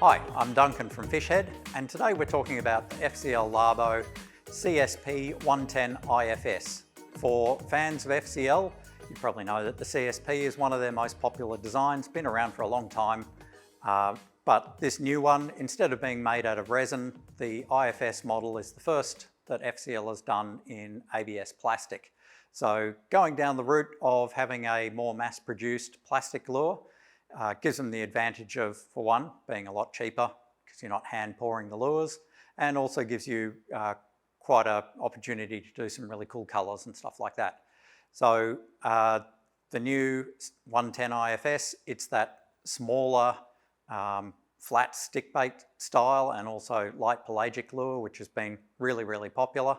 Hi, I'm Duncan from Fishhead, and today we're talking about the FCL Labo CSP 110 IFS. For fans of FCL, you probably know that the CSP is one of their most popular designs, been around for a long time, but this new one, instead of being made out of resin, the IFS model is the first that FCL has done in ABS plastic. So going down the route of having a more mass-produced plastic lure gives them the advantage of, for one, being a lot cheaper because you're not hand pouring the lures, and also gives you quite an opportunity to do some really cool colours and stuff like that. So the new 110 IFS, it's that smaller flat stickbait style and also light pelagic lure, which has been really, really popular.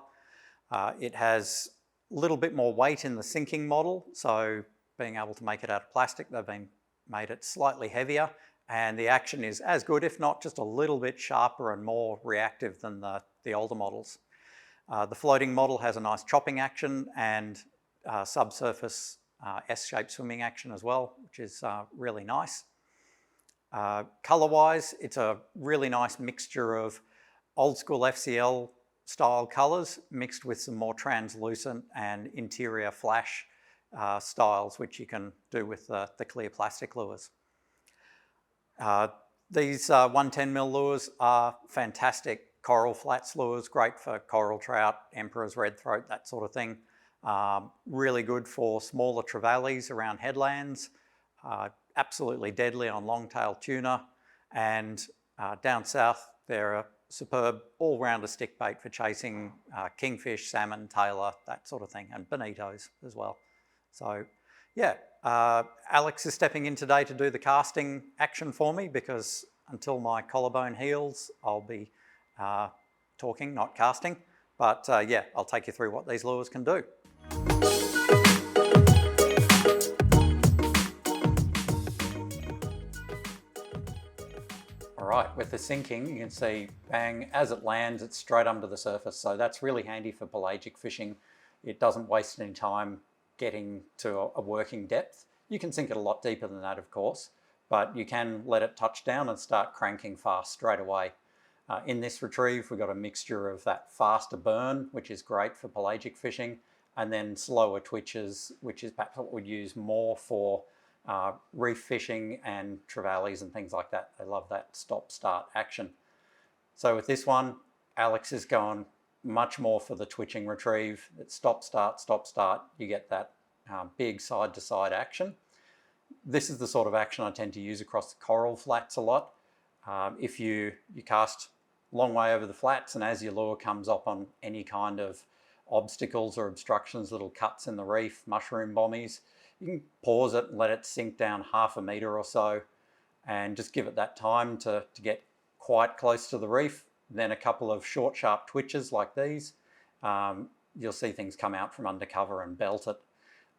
It has a little bit more weight in the sinking model, so being able to make it out of plastic, they've made it slightly heavier, and the action is as good, if not just a little bit sharper and more reactive than the older models. The floating model has a nice chopping action and subsurface S-shaped swimming action as well, which is really nice. Colour-wise, it's a really nice mixture of old school FCL style colours mixed with some more translucent and interior flash styles, which you can do with the clear plastic lures. These 110mm lures are fantastic coral flats lures, great for coral trout, emperor's red throat, that sort of thing. Really good for smaller trevallies around headlands, absolutely deadly on long-tailed tuna, and down south they're a superb all-rounder stick bait for chasing kingfish, salmon, tailor, that sort of thing, and bonitos as well. So yeah, Alex is stepping in today to do the casting action for me, because until my collarbone heals, I'll be talking, not casting. But yeah, I'll take you through what these lures can do. All right, with the sinking, you can see, bang, as it lands, it's straight under the surface. So that's really handy for pelagic fishing. It doesn't waste any time getting to a working depth. You can sink it a lot deeper than that, of course, but you can let it touch down and start cranking fast straight away. In this retrieve, we've got a mixture of that faster burn, which is great for pelagic fishing, and then slower twitches, which is perhaps what we'd use more for reef fishing and trevallies and things like that. They love that stop-start action. So with this one, Alex is going much more for the twitching retrieve. It's stop, start, you get that big side-to-side action. This is the sort of action I tend to use across the coral flats a lot. If you cast a long way over the flats, and as your lure comes up on any kind of obstacles or obstructions, little cuts in the reef, mushroom bommies, you can pause it and let it sink down half a metre or so, and just give it that time to get quite close to the reef. Then a couple of short, sharp twitches like these, you'll see things come out from under cover and belt it.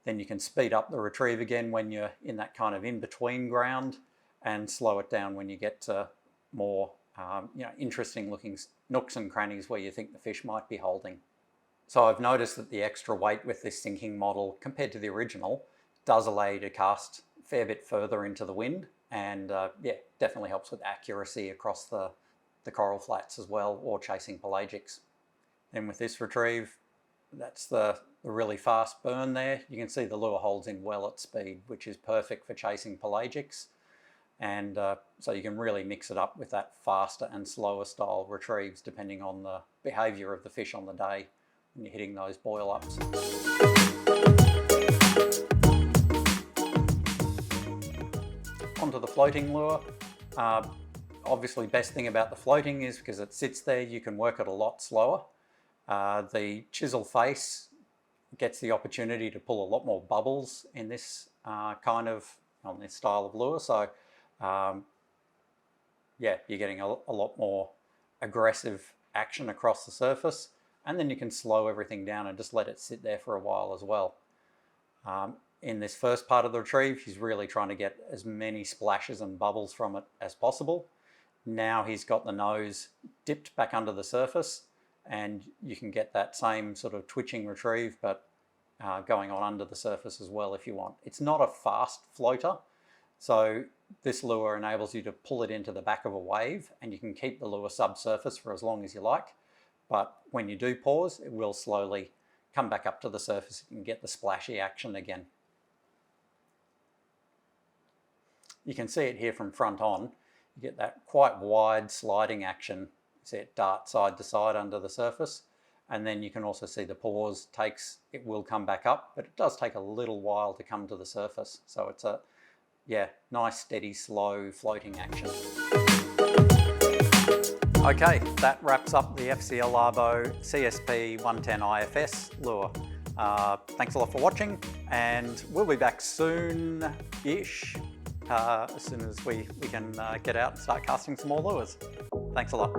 Then you can speed up the retrieve again when you're in that kind of in-between ground, and slow it down when you get to more interesting looking nooks and crannies where you think the fish might be holding. So I've noticed that the extra weight with this sinking model compared to the original does allow you to cast a fair bit further into the wind, and yeah, definitely helps with accuracy across the coral flats as well, or chasing pelagics. Then with this retrieve, that's the really fast burn there. You can see the lure holds in well at speed, which is perfect for chasing pelagics. And so you can really mix it up with that faster and slower style retrieves depending on the behaviour of the fish on the day when you're hitting those boil ups. Onto the floating lure. Obviously, best thing about the floating is because it sits there, you can work it a lot slower. The chisel face gets the opportunity to pull a lot more bubbles in this on this style of lure. So yeah, you're getting a lot more aggressive action across the surface, and then you can slow everything down and just let it sit there for a while as well. In this first part of the retrieve, he's really trying to get as many splashes and bubbles from it as possible. Now he's got the nose dipped back under the surface, and you can get that same sort of twitching retrieve, but going on under the surface as well if you want. It's not a fast floater, So this lure enables you to pull it into the back of a wave, and you can keep the lure subsurface for as long as you like. But when you do pause, it will slowly come back up to the surface and get the splashy action again. You can see it here from front on. You get that quite wide sliding action. You see it dart side to side under the surface. And then you can also see the pause it will come back up, but it does take a little while to come to the surface. So it's a, nice, steady, slow floating action. Okay, that wraps up the FCL Labo CSP 110 IFS lure. Thanks a lot for watching, and we'll be back soon-ish, as soon as we can get out and start casting some more lures. Thanks a lot.